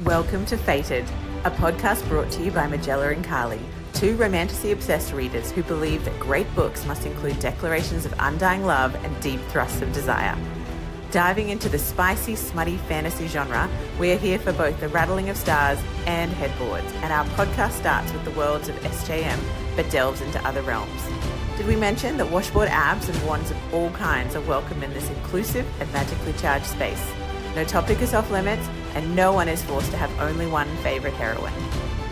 Welcome to Fated, a podcast brought to you by Majella and Carlie, two romantasy-obsessed readers who believe that great books must include declarations of undying love and deep thrusts of desire. Diving into the spicy, smutty fantasy genre, we are here for both the rattling of stars and headboards, and our podcast starts with the worlds of SJM, but delves into other realms. Did we mention that washboard abs and wands of all kinds are welcome in this inclusive and magically charged space? No topic is off limits, and no one is forced to have only one favourite heroine.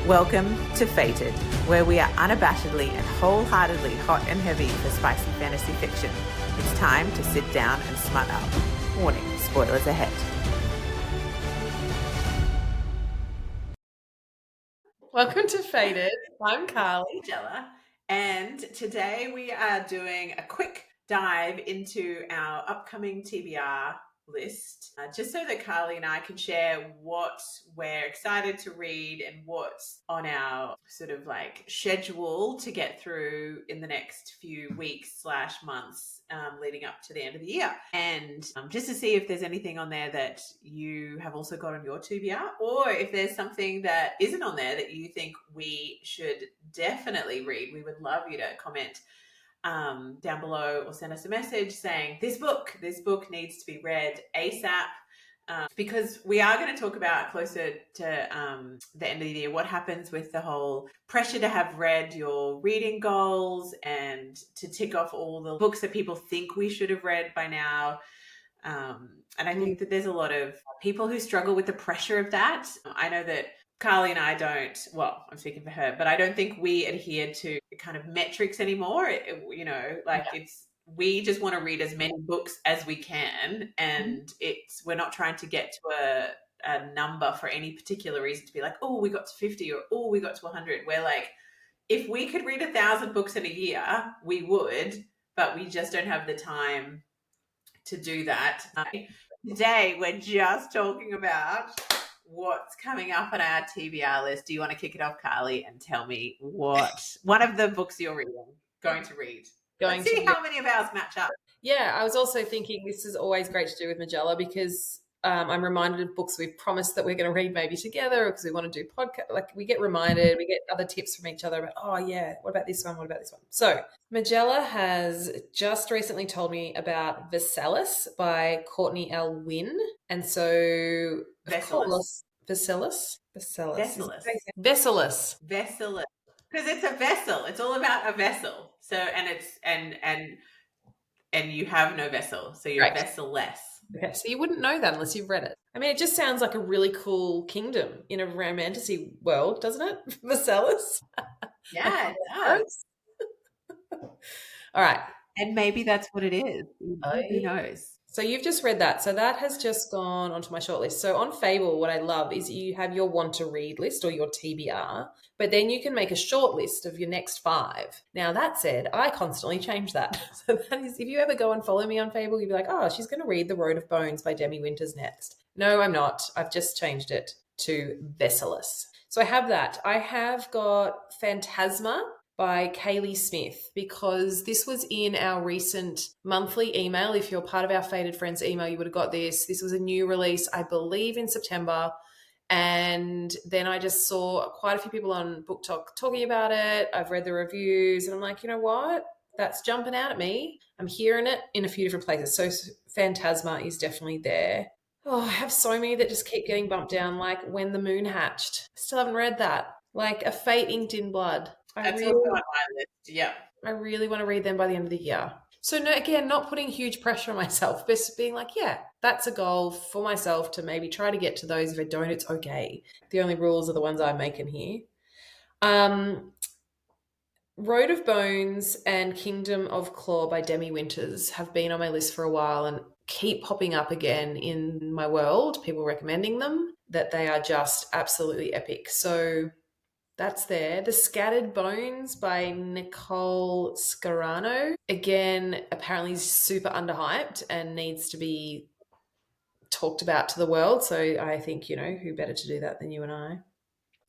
Welcome to Fated, where we are unabashedly and wholeheartedly hot and heavy for spicy fantasy fiction. It's time to sit down and smut up. Warning, spoilers ahead. Welcome to Fated. I'm Carlie. Majella, and today we are doing a quick dive into our upcoming TBR list, just so that Carlie and I can share what we're excited to read and what's on our sort of like schedule to get through in the next few weeks / months leading up to the end of the year, and just to see if there's anything on there that you have also got on your TBR, or if there's something that isn't on there that you think we should definitely read. We would love you to comment down below or send us a message saying this book needs to be read ASAP, because we are going to talk about closer to the end of the year what happens with the whole pressure to have read your reading goals and to tick off all the books that people think we should have read by now. And I think that there's a lot of people who struggle with the pressure of that. I know that Carlie and I don't, well, I'm speaking for her, but I don't think we adhere to kind of metrics anymore. We just want to read as many books as we can. And we're not trying to get to a number for any particular reason to be like, oh, we got to 50 or, oh, we got to 100. We're like, if we could read 1,000 books in a year, we would, but we just don't have the time to do that. Today, we're just talking about what's coming up on our TBR list. Do you want to kick it off, Carlie, and tell me what one of the books you're going to read? Let's see how many of ours match up. Yeah, I was also thinking this is always great to do with Majella because I'm reminded of books we've promised that we're going to read maybe together because we want to do podcast. Like we get reminded, we get other tips from each other about, oh yeah, what about this one? What about this one? So Majella has just recently told me about Vessellus by Courtney L. Wynne. And so Vessellus. Vessellus. Because it's a vessel. It's all about a vessel. So, and it's, and you have no vessel. So you're vessel-less. Okay, so you wouldn't know that unless you've read it. I mean, it just sounds like a really cool kingdom in a romantasy world, doesn't it? Vessellus. Yeah, it does. All right. And maybe that's what it is. Who knows? So you've just read that. So that has just gone onto my shortlist. So on Fable, what I love is you have your want to read list or your TBR, but then you can make a short list of your next 5. Now that said, I constantly change that. So that is, if you ever go and follow me on Fable, you'll be like, oh, she's going to read The Road of Bones by Demi Winters next. No, I'm not. I've just changed it to Vessellus. So I have that. I have got Phantasma by Kaylie Smith, because this was in our recent monthly email. If you're part of our Fated Friends email, you would have got this. This was a new release, I believe, in September. And then I just saw quite a few people on Book Talk talking about it. I've read the reviews and I'm like, you know what? That's jumping out at me. I'm hearing it in a few different places. So Phantasma is definitely there. Oh, I have so many that just keep getting bumped down, like When the Moon Hatched. Still haven't read that. Like A Fate Inked in Blood. That's also on my list. Yeah. I really want to read them by the end of the year. So no, again, not putting huge pressure on myself, but being like, yeah, that's a goal for myself to maybe try to get to those. If I don't, it's okay. The only rules are the ones I'm making here. Road of Bones and Kingdom of Claw by Demi Winters have been on my list for a while and keep popping up again in my world, people recommending them, that they are just absolutely epic. So that's there. The Scattered Bones by Nicole Scarano. Again, apparently super underhyped and needs to be talked about to the world. So I think, you know, who better to do that than you and I?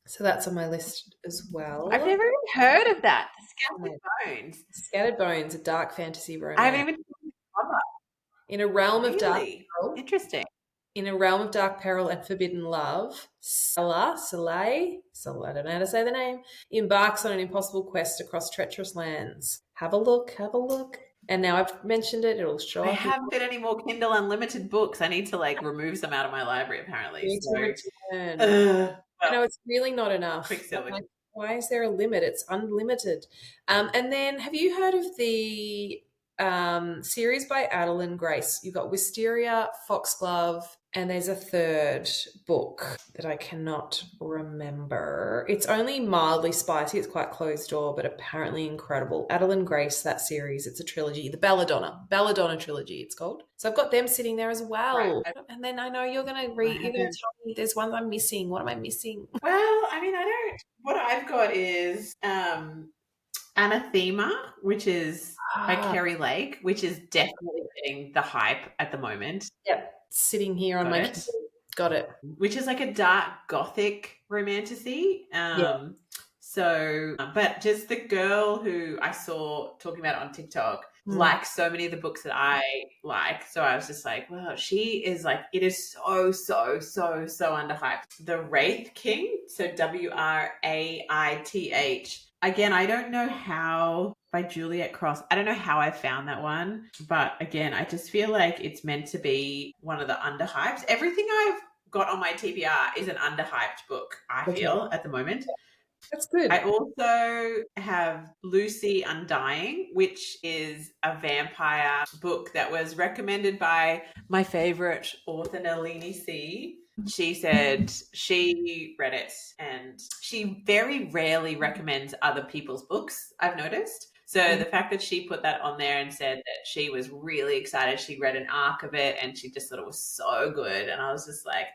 So that's on my list as well. I've never even heard of that. Scattered Bones. Scattered Bones, a dark fantasy romance. I haven't even seen the cover. In a realm of dark. Interesting. In a realm of dark peril and forbidden love, Soleil, I don't know how to say the name, embarks on an impossible quest across treacherous lands. Have a look. And now I've mentioned it, it'll show I up. haven't got any more Kindle Unlimited books. I need to like remove some out of my library apparently. Need to So, return. well, It's really not enough. Quicksilver. Like, why is there a limit? It's unlimited. And then have you heard of the series by Adeline Grace? You've got Wisteria, Foxglove, and there's a third book that I cannot remember. It's only mildly spicy. It's quite closed door, but apparently incredible. Adeline Grace, that series. It's a trilogy. The Belladonna trilogy, it's called. So I've got them sitting there as well. Right. And then I know you're going to read, you're going to tell me there's one I'm missing. What am I missing? Well, I mean, what I've got is Anathema, which is by Carrie Lake, which is definitely getting the hype at the moment. Yep. Sitting here on my got it. Which is like a dark gothic romantasy. So, but just the girl who I saw talking about it on TikTok likes so many of the books that I like. So I was just like, wow, she is like, it is so underhyped. The Wraith King, so Wraith. Again, I don't know how, by Juliet Cross. I don't know how I found that one. But again, I just feel like it's meant to be one of the underhyped. Everything I've got on my TBR is an underhyped book, I feel, at the moment. That's good. I also have Lucy Undying, which is a vampire book that was recommended by my favorite author, Nalini C. She said she read it and she very rarely recommends other people's books, I've noticed. So the fact that she put that on there and said that she was really excited, she read an arc of it and she just thought it was so good. And I was just like,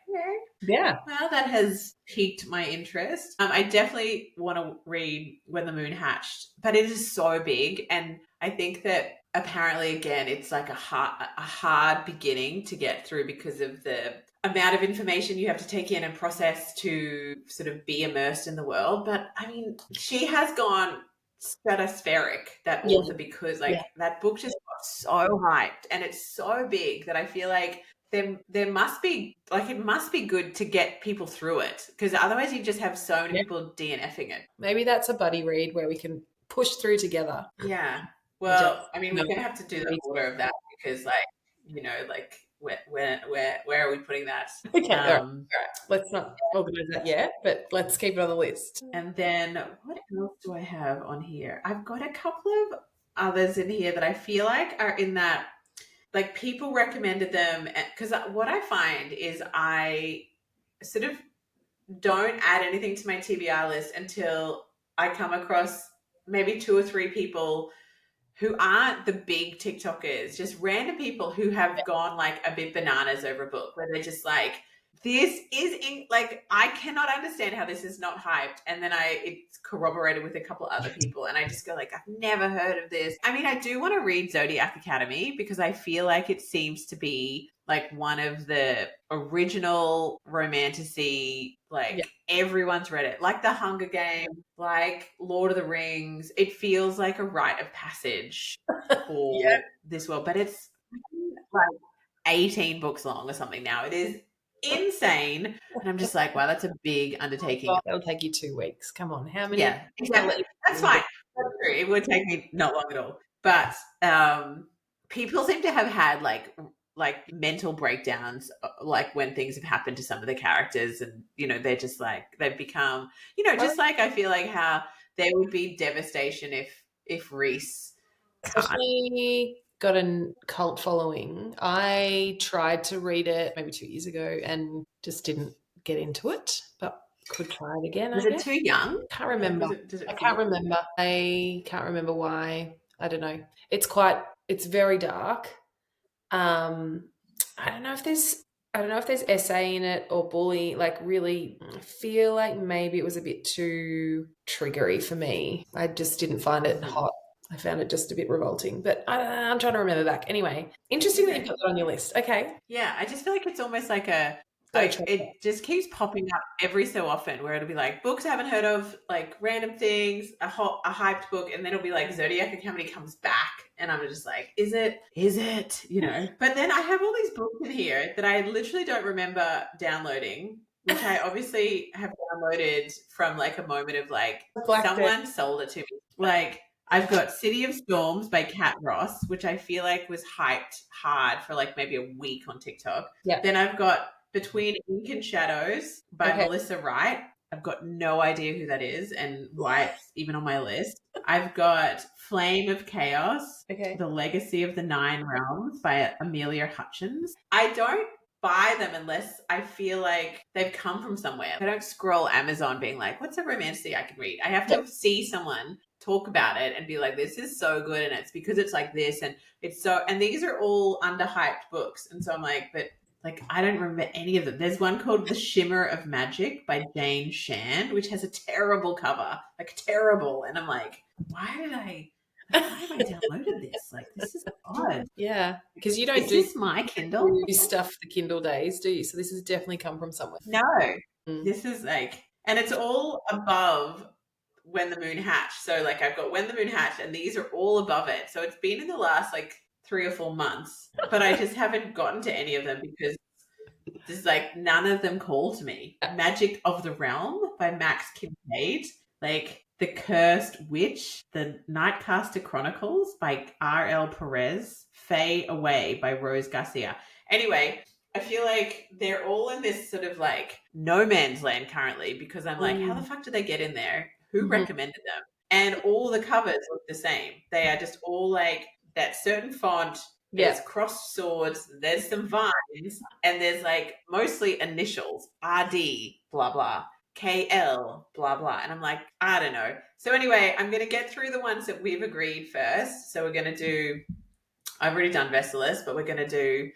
yeah. Well, that has piqued my interest. I definitely want to read When the Moon Hatched, but it is so big. And I think that apparently, again, it's like a hard beginning to get through because of the amount of information you have to take in and process to sort of be immersed in the world. But I mean, she has gone stratospheric, that author, because that book just got so hyped and it's so big that I feel like there must be, like, it must be good to get people through it, because otherwise you just have so many people DNFing it. Maybe that's a buddy read where we can push through together. Yeah. Well, I mean, we're going to have to do the order of that because, like, you know, like, where are we putting that? Okay, all right. Let's not organize that yet, but let's keep it on the list. And then what else do I have on here? I've got a couple of others in here that I feel like are in that, like, people recommended them, because what I find is I sort of don't add anything to my TBR list until I come across maybe 2 or 3 people who aren't the big TikTokers, just random people who have gone like a bit bananas over a book, where they're just like, this is like, I cannot understand how this is not hyped. And then it's corroborated with a couple other people. And I just go like, I've never heard of this. I mean, I do want to read Zodiac Academy because I feel like it seems to be like one of the original romantasy, like everyone's read it, like The Hunger Games, like Lord of the Rings. It feels like a rite of passage for this world, but it's like 18 books long or something now. It is insane. And I'm just like, wow, that's a big undertaking. That'll take you 2 weeks. Come on. How many? Yeah, exactly. That's fine. That's true. It would take me not long at all. But people seem to have had like mental breakdowns, like when things have happened to some of the characters, and you know, they're just like, they've become, you know, just like I feel like how there would be devastation if Reese especially got a cult following. I tried to read it maybe 2 years ago and just didn't get into it, but could try it again. Was it too young? Can't remember. I can't remember. I can't remember why. I don't know. It's very dark. I don't know if there's essay in it or bully. Like, really, I feel like maybe it was a bit too triggery for me. I just didn't find it hot. I found it just a bit revolting, but I'm trying to remember back. Anyway, interesting that you've got that on your list. Okay. Yeah, I just feel like it's almost like a Like it just keeps popping up every so often where it'll be like books I haven't heard of, like random things, a hyped book, and then it'll be like Zodiac Academy comes back, and I'm just like, is it? You know? But then I have all these books in here that I literally don't remember downloading, which I obviously have downloaded from like a moment of like someone sold it to me. Like I've got City of Storms by Kat Ross, which I feel like was hyped hard for like maybe a week on TikTok. Yeah. Then I've got Between Ink and Shadows by Melissa Wright. I've got no idea who that is and why it's even on my list. I've got Flame of Chaos, The Legacy of the Nine Realms by Amelia Hutchins. I don't buy them unless I feel like they've come from somewhere. I don't scroll Amazon being like, what's a romance I can read? I have to see someone talk about it and be like, this is so good, and it's because it's like this, and it's so, and these are all underhyped books, and so I'm like, but like I don't remember any of them. There's one called The Shimmer of Magic by Jane Shand, which has a terrible cover, like terrible, and I'm like, why have I downloaded this? Like, this is odd. Yeah, because you don't is this my Kindle? You stuff the Kindle days, do you? So this has definitely come from somewhere. No, this is like, and it's all above When the Moon Hatched. So like I've got When the Moon Hatched, and these are all above it. So it's been in the last like 3 or 4 months, but I just haven't gotten to any of them because there's like none of them call to me. Magic of the Realm by Max Kincaid, like The Cursed Witch, The Nightcaster Chronicles by R.L. Perez, Faye Away by Rose Garcia. Anyway, I feel like they're all in this sort of like no man's land currently because I'm like, how the fuck did they get in there? Who recommended them? And all the covers look the same. They are just all like that certain font. There's crossed swords, there's some vines, and there's like mostly initials, RD, blah, blah, KL, blah, blah. And I'm like, I don't know. So anyway, I'm going to get through the ones that we've agreed first. So we're going to do, I've already done Vestalist, but we're going to do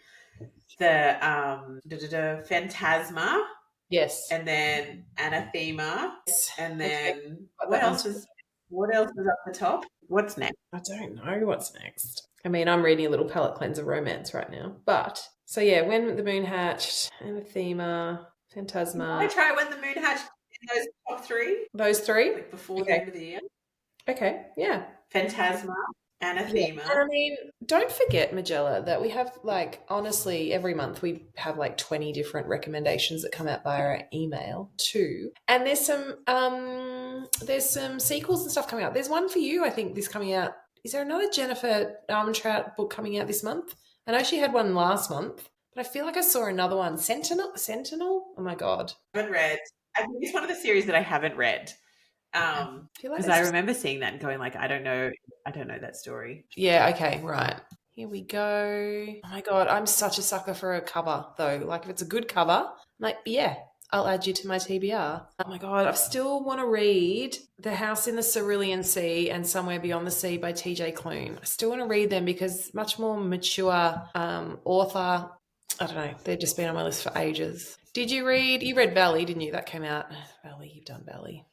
the Phantasma. Yes. And then Anathema. And then what else is up the top? What's next? I don't know what's next. I mean, I'm reading a little palette cleanser romance right now. But, so yeah, When the Moon Hatched, Anathema, Phantasma. I try When the Moon Hatched in those top 3. Those 3? Like before the end of the year. Okay, yeah. Phantasma, Anathema. Yeah. And I mean, don't forget, Majella, that we have like, honestly, every month we have like 20 different recommendations that come out via our email too. And there's some sequels and stuff coming out. There's one for you, I think, this coming out. Is there another Jennifer Armentrout book coming out this month? I know she had one last month, but I feel like I saw another one. Sentinel? Oh my God. I haven't read. I think it's one of the series that I haven't read. Because I remember seeing that and going like, I don't know that story. Yeah, okay, right. Here we go. Oh my God, I'm such a sucker for a cover though. Like if it's a good cover, I'm like, yeah, I'll add you to my TBR. Oh my God, I still want to read The House in the Cerulean Sea and Somewhere Beyond the Sea by TJ Klune. I still want to read them because much more mature author. I don't know. They've just been on my list for ages. You read Valley, didn't you? That came out. Valley, you've done Valley.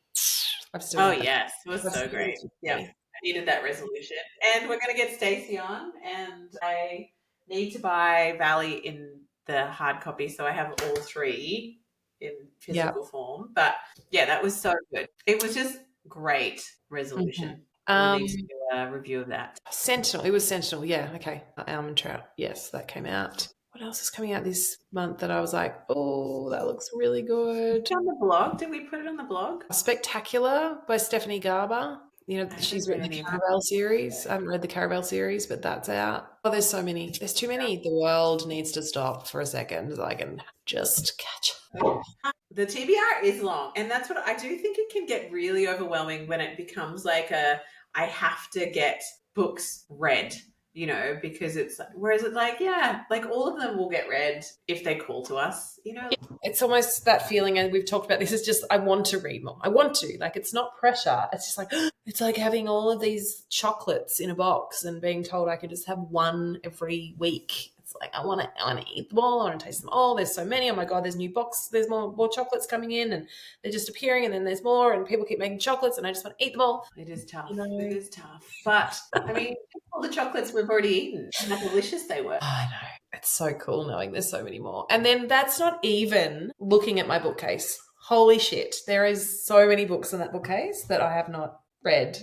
Yes, it was so great. Yeah, I needed that resolution. And we're going to get Stacey on, and I need to buy Valley in the hard copy, so I have all 3 in physical form. But yeah, that was so good. It was just great resolution. We'll need to do a review of that. Sentinel. It was Sentinel. Yeah. Okay. Almond Trout. Yes, that came out. What else is coming out this month that I was like, oh, that looks really good? On the blog? Did we put it on the blog? Spectacular by Stephanie Garber. You know, she's written the Caravel series. I haven't read the Caravel series, but that's out. Oh, there's so many. There's too many. The world needs to stop for a second so I can just catch up. The TBR is long, and that's what I do think it can get really overwhelming when it becomes like I have to get books read, you know, because it's, whereas it's like, yeah, like all of them will get read if they call to us, you know. It's almost that feeling, and we've talked about this, is just I want to read more. I want to. Like, it's not pressure. It's just like, it's like having all of these chocolates in a box and being told I could just have one every week. It's like I want to eat them all. I want to taste them all. There's so many. Oh my god, there's new box. There's more chocolates coming in, and they're just appearing, and then there's more, and people keep making chocolates, and I just want to eat them all. It is tough. You know? It is tough. But I mean, all the chocolates we've already eaten, how delicious they were. I know. It's so cool knowing there's so many more. And then that's not even looking at my bookcase. Holy shit. There is so many books in that bookcase that I have not read.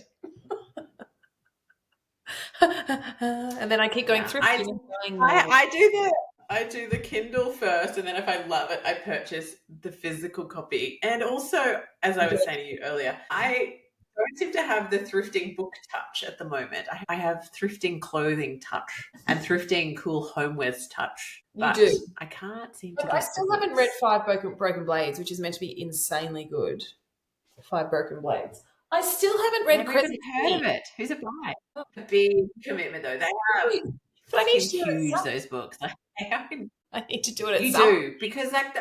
And then I keep going through. I do the Kindle first, and then if I love it, I purchase the physical copy. And also, as I was saying to you earlier, I don't seem to have the thrifting book touch at the moment. I have thrifting clothing touch and thrifting cool homewares touch. You do. I can't seem But to. I still haven't read Five Broken Blades, which is meant to be insanely good. Five Broken Blades. I still haven't read Crescent. Heard of it? Who's it by? A big commitment though. They have. But I need to use those books. I need to do it. You do, because like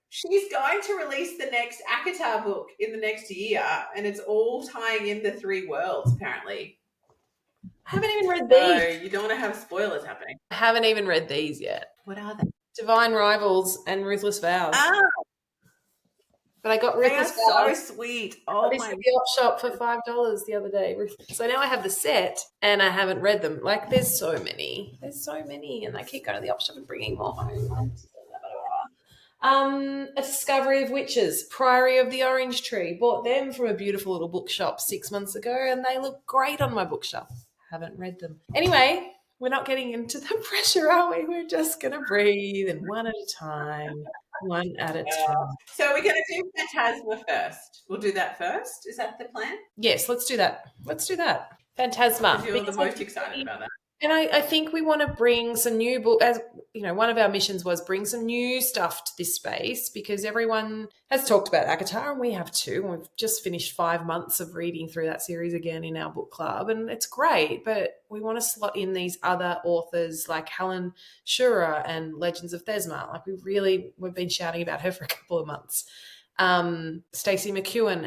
she's going to release the next ACOTAR book in the next year, and it's all tying in the three worlds. Apparently, I haven't even read these. So you don't want to have spoilers happening. I haven't even read these yet. What are they? Divine Rivals and Ruthless Vows. But I got Ruthless Vows. So sweet. Oh my! At the op shop for $5 the other day. So now I have the set, and I haven't read them. Like there's so many, and I keep going to the op shop and bringing more home. A Discovery of Witches, Priory of the Orange Tree. Bought them from a beautiful little bookshop 6 months ago, and they look great on my bookshelf. Haven't read them. Anyway, we're not getting into the pressure, are we? We're just going to breathe and one at a time. One at a time. So we're going to do Phantasma first. We'll do that first. Is that the plan? Yes, let's do that. Phantasma. You're the most excited about that. And I think we want to bring some new book, as you know, one of our missions was bring some new stuff to this space, because everyone has talked about ACOTAR and we have too. And we've just finished 5 months of reading through that series again in our book club, and it's great, but we want to slot in these other authors like Helen Schurer and Legends of Thesma. Like we've been shouting about her for a couple of months. Stacey McEwen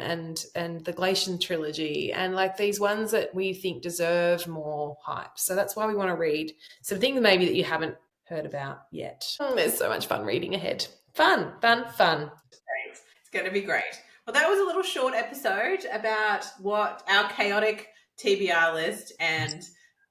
and the Glacian trilogy, and like these ones that we think deserve more hype. So that's why we want to read some things maybe that you haven't heard about yet. There's so much fun reading ahead. Fun. Great. It's going to be great. Well, that was a little short episode about what our chaotic TBR list and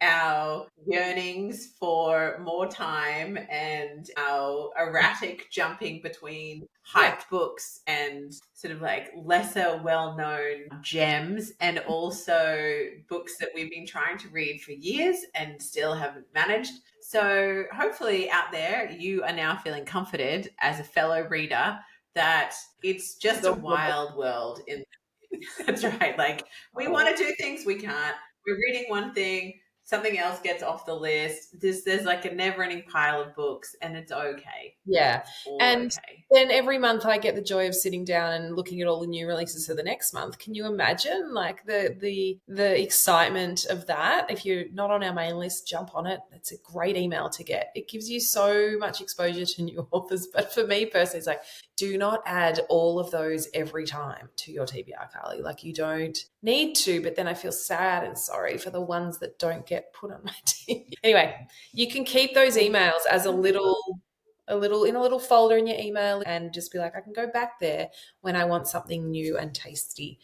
our yearnings for more time and our erratic jumping between hyped books and sort of like lesser well-known gems, and also books that we've been trying to read for years and still haven't managed. So hopefully out there you are now feeling comforted as a fellow reader that it's just a wild world in that's right. Like we want to do things we can't. We're reading one thing, something else gets off the list. There's like a never-ending pile of books, and it's okay. Yeah. And then every month I get the joy of sitting down and looking at all the new releases for the next month. Can you imagine like the excitement of that? If you're not on our mail list, jump on it. It's a great email to get. It gives you so much exposure to new authors. But for me personally, it's like, do not add all of those every time to your TBR, Carlie. Like you don't need to, but then I feel sad and sorry for the ones that don't get put on my team. Anyway, you can keep those emails as a little folder in your email and just be like, I can go back there when I want something new and tasty.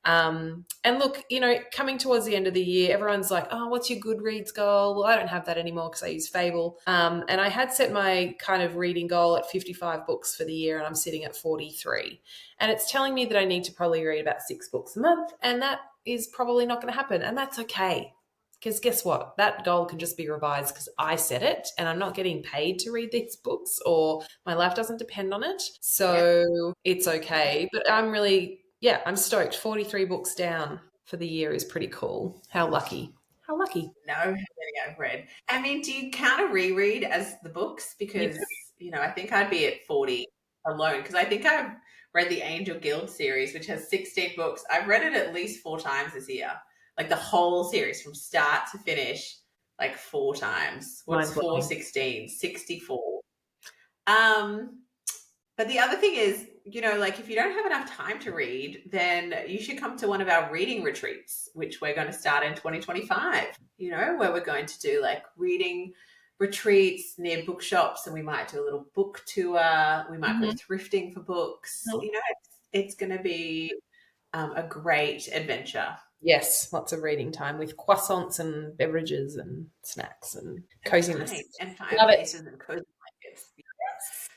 And look, you know, coming towards the end of the year, everyone's like, oh, what's your Goodreads goal? Well, I don't have that anymore because I use Fable. And I had set my kind of reading goal at 55 books for the year, and I'm sitting at 43. And it's telling me that I need to probably read about 6 books a month, and that is probably not going to happen. And that's okay. Because guess what? That goal can just be revised because I set it, and I'm not getting paid to read these books, or my life doesn't depend on it. So It's okay. But I'm stoked. 43 books down for the year is pretty cool. How lucky. How lucky. No, how many I've read. I mean, do you count a reread as the books? Because, you know, I think I'd be at 40 alone, because I think I've read the Angel Guild series, which has 16 books. I've read it at least 4 times this year. Like the whole series from start to finish, like 4 times. What's 4, 16, 64. But the other thing is, you know, like if you don't have enough time to read, then you should come to one of our reading retreats, which we're going to start in 2025, you know, where we're going to do like reading retreats near bookshops, and we might do a little book tour. We might go thrifting for books. You know, it's going to be a great adventure. Yes, lots of reading time with croissants and beverages and snacks and coziness. Right. And fireplaces and cozy blankets.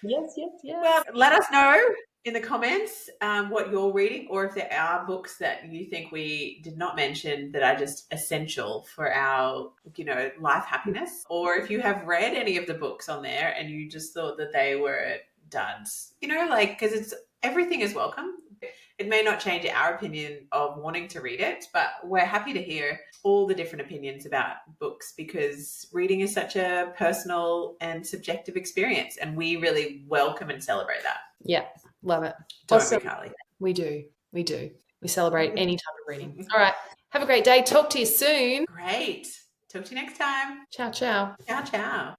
Yes. Well, let us know in the comments what you're reading, or if there are books that you think we did not mention that are just essential for our, life happiness, or if you have read any of the books on there and you just thought that they were duds, because everything is welcome. It may not change our opinion of wanting to read it, but we're happy to hear all the different opinions about books, because reading is such a personal and subjective experience, and we really welcome and celebrate that. Yeah, love it. Don't we, Carlie? We do. We celebrate any type of reading. All right. Have a great day. Talk to you soon. Great. Talk to you next time. Ciao, ciao. Ciao, ciao.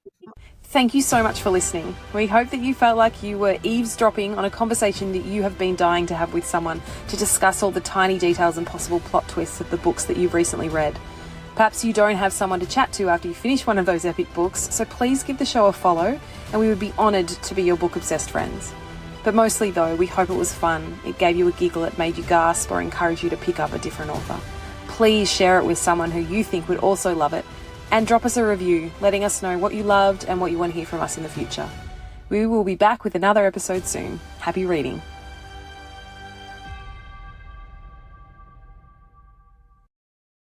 Thank you so much for listening. We hope that you felt like you were eavesdropping on a conversation that you have been dying to have with someone to discuss all the tiny details and possible plot twists of the books that you've recently read. Perhaps you don't have someone to chat to after you finish one of those epic books, so please give the show a follow and we would be honoured to be your book-obsessed friends. But mostly though, we hope it was fun, it gave you a giggle, it made you gasp or encouraged you to pick up a different author. Please share it with someone who you think would also love it, and drop us a review, letting us know what you loved and what you want to hear from us in the future. We will be back with another episode soon. Happy reading.